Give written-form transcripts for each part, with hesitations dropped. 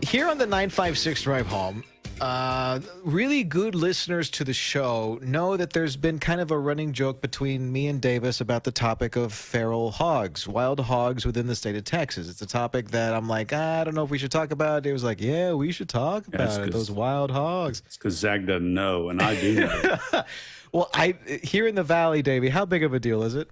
Here on the 956 Drive Home, really good listeners to the show know that there's been kind of a running joke between me and Davis about the topic of feral hogs, wild hogs within the state of Texas. It's a topic that I'm like, I don't know if we should talk about. Davis was like, yeah, we should talk about it, those wild hogs. It's because Zach doesn't know, and I do know. Well, here in the Valley, Davey, how big of a deal is it?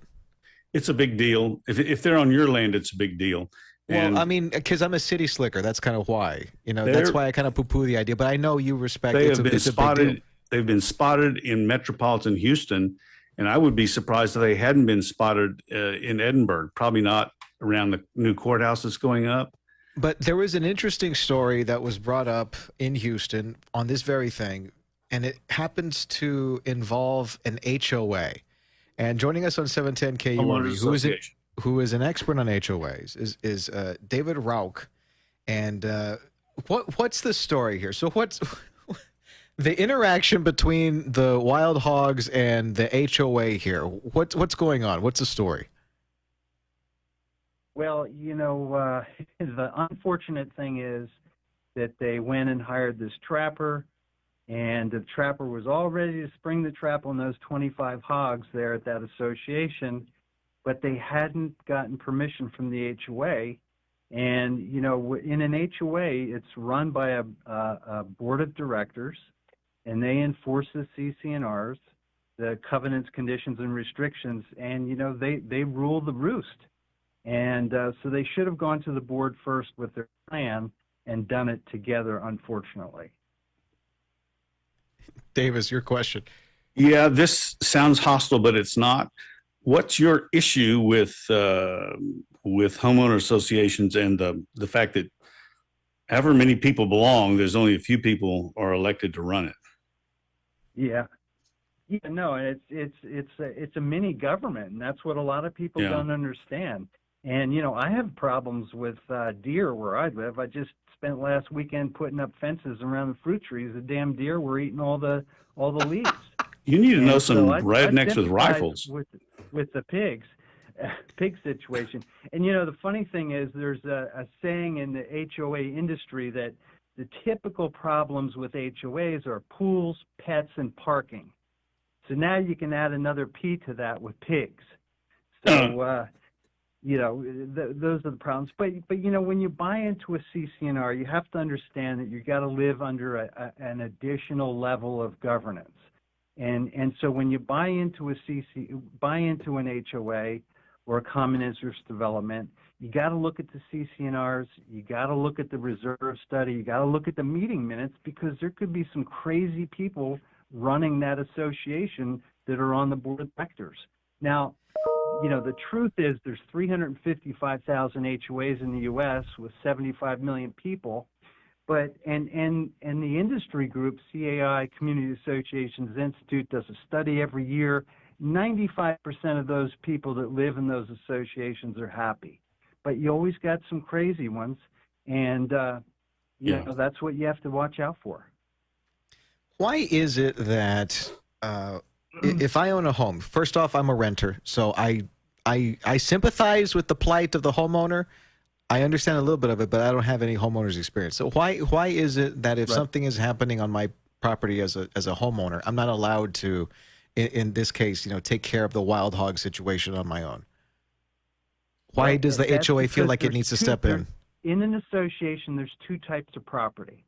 It's a big deal. If they're on your land, it's a big deal. Well, I mean, because I'm a city slicker, that's kind of why. You know, that's why I kind of poo-poo the idea. But I know you respect. It's a big deal. They've been spotted in metropolitan Houston, and I would be surprised if they hadn't been spotted in Edinburgh. Probably not around the new courthouse that's going up. But there was an interesting story that was brought up in Houston on this very thing, and it happens to involve an HOA. And joining us on 710 KURV, who is an expert on HOAs, is David Rauch. And what's the story here? So what's the interaction between the wild hogs and the HOA here? What's going on? What's the story? Well, you know, the unfortunate thing is that they went and hired this trapper, and the trapper was all ready to spring the trap on those 25 hogs there at that association, but they hadn't gotten permission from the HOA. And, you know, in an HOA, it's run by a board of directors, and they enforce the CC&Rs, the covenants, conditions, and restrictions, and, you know, they rule the roost. And so they should have gone to the board first with their plan and done it together, unfortunately. Davis, your question. Yeah, this sounds hostile, but it's not. What's your issue with homeowner associations and the fact that however many people belong, there's only a few people are elected to run it? Yeah, no, it's a mini government, and that's what a lot of people don't understand. And you know, I have problems with deer where I live. I just spent last weekend putting up fences around the fruit trees. The damn deer were eating all the leaves. You need to know some rednecks with rifles. With the pig situation. And you know, the funny thing is there's a saying in the HOA industry that the typical problems with HOAs are pools, pets, and parking. So now you can add another P to that with pigs. So, you know, those are the problems. But you know, when you buy into a CC&R, you have to understand that you got to live under an additional level of governance. And so when you buy into an HOA or a common interest development, you got to look at the CC&Rs, you got to look at the reserve study, you got to look at the meeting minutes, because there could be some crazy people running that association that are on the board of directors. Now, you know, the truth is there's 355,000 HOAs in the U.S. with 75 million people. But and the industry group, CAI, Community Associations Institute, does a study every year. 95% of those people that live in those associations are happy. But you always got some crazy ones, and you know, that's what you have to watch out for. Why is it that if I own a home, first off, I'm a renter, so I sympathize with the plight of the homeowner. I understand a little bit of it, but I don't have any homeowner's experience. So why is it that if something is happening on my property as a homeowner, I'm not allowed to, in this case, you know, take care of the wild hog situation on my own? Why does the HOA feel like it needs to step in? In an association, there's two types of property.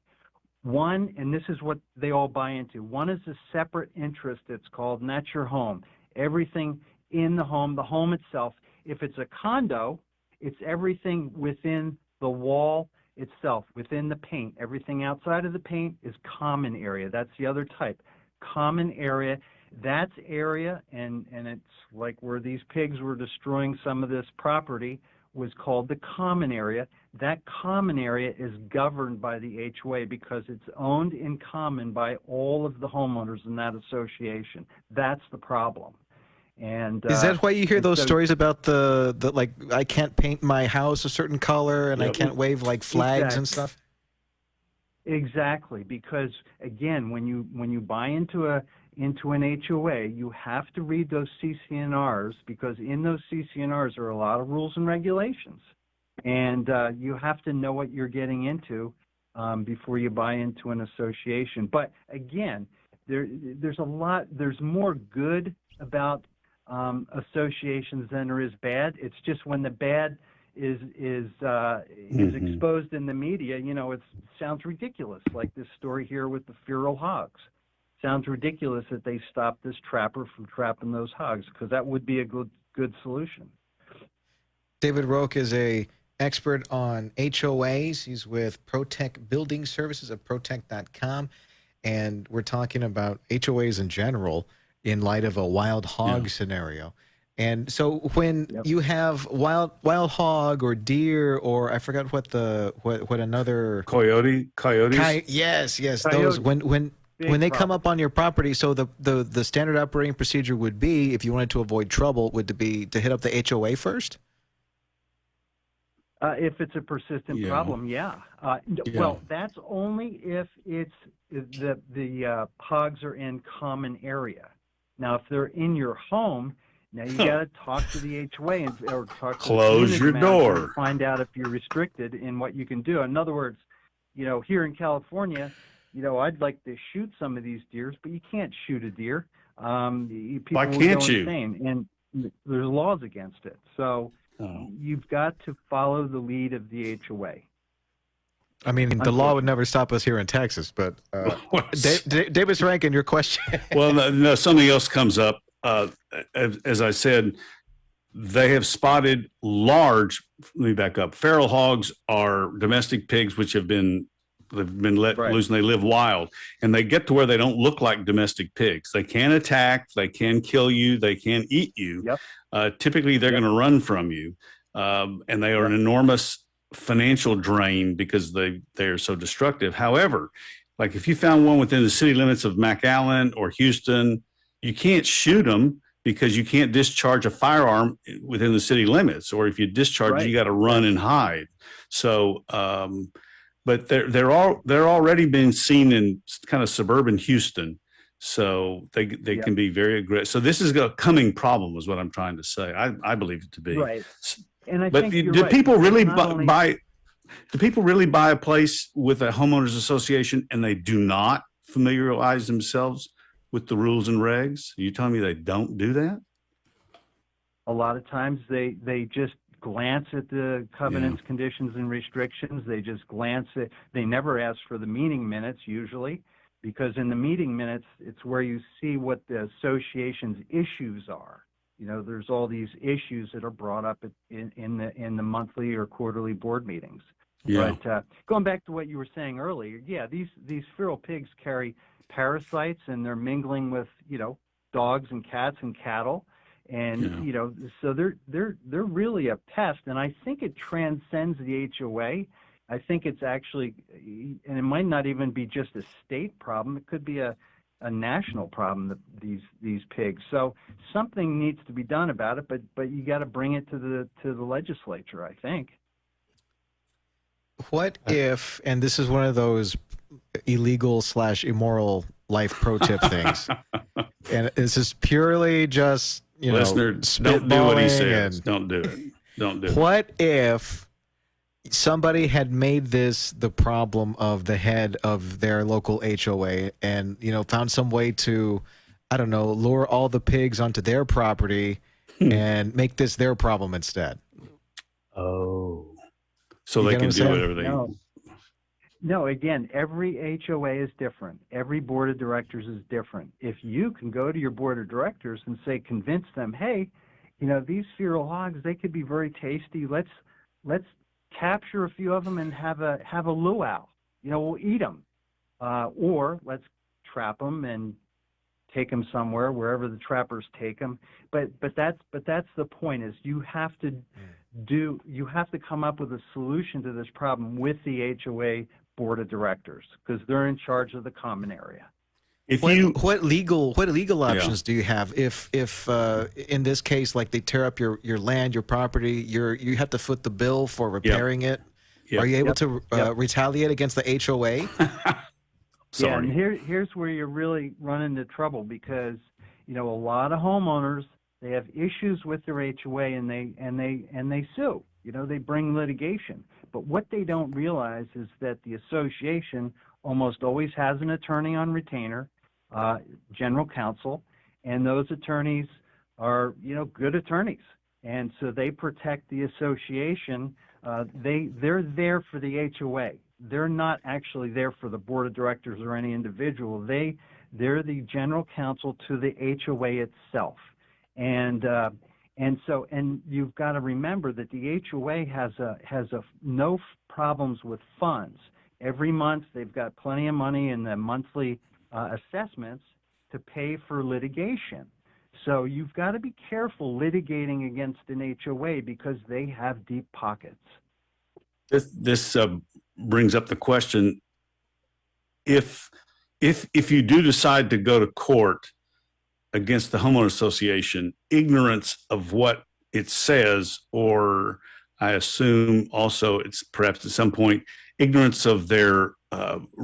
One, and this is what they all buy into, one is a separate interest, it's called, and that's your home. Everything in the home itself. If it's a condo, it's everything within the wall itself, within the paint. Everything outside of the paint is common area. That's the other type. Common area, that's area, and it's like where these pigs were destroying some of this property, was called the common area. That common area is governed by the HOA because it's owned in common by all of the homeowners in that association. That's the problem. And is that why you hear those stories about the like, I can't paint my house a certain color and I can't wave like flags and stuff? Exactly, because again, when you buy into an HOA, you have to read those CC&Rs, because in those CC&Rs are a lot of rules and regulations, and you have to know what you're getting into. before you buy into an association. But again, there's more good about associations than there is bad. It's just when the bad is exposed in the media, it sounds ridiculous. Like this story here with the feral hogs. Sounds ridiculous that they stopped this trapper from trapping those hogs, because that would be a good solution. David Rauch is a expert on HOAs. He's with Protect Building Services at protect.com, and we're talking about HOAs in general in light of a wild hog scenario. And so when you have wild hog or deer, or I forgot what another coyotes. Yes, Coyote. those when they come up on your property. So the standard operating procedure would be, if you wanted to avoid trouble, would be to hit up the HOA first. If it's a persistent problem, well, that's only if the hogs are in common area. Now, if they're in your home, now you got to talk to the HOA or talk to close your door and find out if you're restricted in what you can do. In other words, here in California, I'd like to shoot some of these deers, but you can't shoot a deer. People Why can't you? Insane, and there's laws against it. So you've got to follow the lead of the HOA. I mean, the law would never stop us here in Texas, but Davis Rankin, your question. Well, no, something else comes up. As I said, they have spotted large. Let me back up. Feral hogs are domestic pigs which they've been let loose, and they live wild, and they get to where they don't look like domestic pigs. They can attack, they can kill you, they can eat you. Typically, they're going to run from you, and they are an enormous financial drain because they are so destructive. However, like if you found one within the city limits of McAllen or Houston, you can't shoot them because you can't discharge a firearm within the city limits, or if you discharge, you got to run and hide. So, but they're already being seen in kind of suburban Houston, so they can be very aggressive. So this is a coming problem, is what I'm trying to say. I believe it to be. Right. And I but think do people really buy? Do people really buy a place with a homeowners association and they do not familiarize themselves with the rules and regs? Are you telling me they don't do that? A lot of times they just glance at the covenants, conditions, and restrictions. They just glance at. They never ask for the meeting minutes usually, because in the meeting minutes it's where you see what the association's issues are. There's all these issues that are brought up in the monthly or quarterly board meetings. But going back to what you were saying earlier, these feral pigs carry parasites, and they're mingling with dogs and cats and cattle, and so they're really a pest. And I think it transcends the HOA. I think it's actually, and it might not even be just a state problem. It could be a national problem, these pigs. So something needs to be done about it, but you got to bring it to the legislature, I think. What if, and this is one of those illegal/immoral life pro tip things, and this is purely just listener, don't do what he says. Don't do it. Don't do it. What if somebody had made this the problem of the head of their local HOA, and found some way to, I don't know, lure all the pigs onto their property and make this their problem instead? Oh, so they can do whatever they. No, again, every HOA is different. Every board of directors is different. If you can go to your board of directors and convince them, hey, these feral hogs, they could be very tasty. Let's capture a few of them and have a luau. We'll eat them, or let's trap them and take them somewhere, wherever the trappers take them. But that's the point, is you have to come up with a solution to this problem with the HOA board of directors, because they're in charge of the common area. What legal options do you have if in this case, like, they tear up your land, your property, you have to foot the bill for repairing it? Are you able to retaliate against the HOA? Yeah, and here's where you really run into trouble, because a lot of homeowners, they have issues with their HOA, and they sue. They bring litigation. But what they don't realize is that the association almost always has an attorney on retainer, general counsel, and those attorneys are, good attorneys. And so they protect the association. They're there for the HOA. They're not actually there for the board of directors or any individual. They're the general counsel to the HOA itself. And you've got to remember that the HOA has no problems with funds. Every month they've got plenty of money in the monthly assessments to pay for litigation. So you've got to be careful litigating against an HOA because they have deep pockets. This brings up the question: if you do decide to go to court against the homeowner association, ignorance of what it says, or I assume also it's perhaps at some point ignorance of their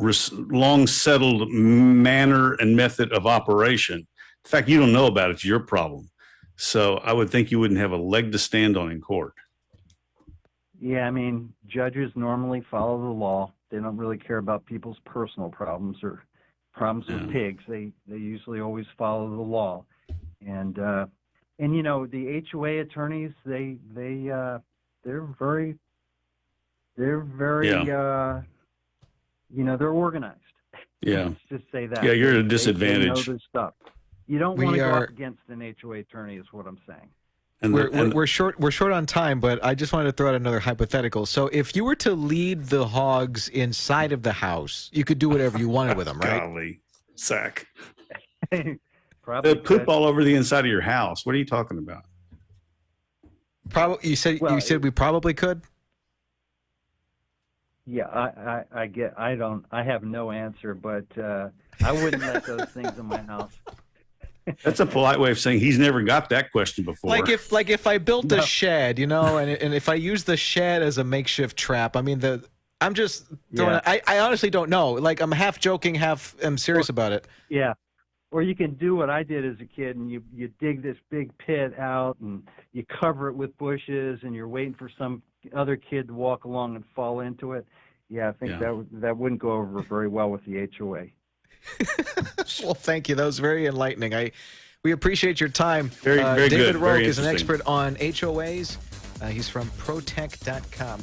long settled manner and method of operation. The fact you don't know about it's your problem. So I would think you wouldn't have a leg to stand on in court. Yeah, I mean, judges normally follow the law. They don't really care about people's personal problems or problems with pigs. They usually always follow the law. And the HOA attorneys, they're very they're organized. Yeah. Let's just say that. Yeah, you're at a They disadvantage. know their stuff. You don't want to go up against an HOA attorney, is what I'm saying. And we're short on time, but I just wanted to throw out another hypothetical. So if you were to lead the hogs inside of the house, you could do whatever you wanted with them, right? Golly, Zach. Probably They poop all over the inside of your house. What are you talking about? Probably. You said we probably could. Yeah, I have no answer, but I wouldn't let those things in my house. That's a polite way of saying he's never got that question before. Like if I built a shed, and if I use the shed as a makeshift trap, I mean I'm just throwing. Yeah. I honestly don't know. Like I'm half joking, half am serious about it. Yeah. Or you can do what I did as a kid, and you dig this big pit out, and you cover it with bushes, and you're waiting for some other kid to walk along and fall into it. Yeah, I think that wouldn't go over very well with the HOA. Well, thank you. That was very enlightening. We appreciate your time. Very David good. Rauch is an expert on HOAs. He's from protect.com.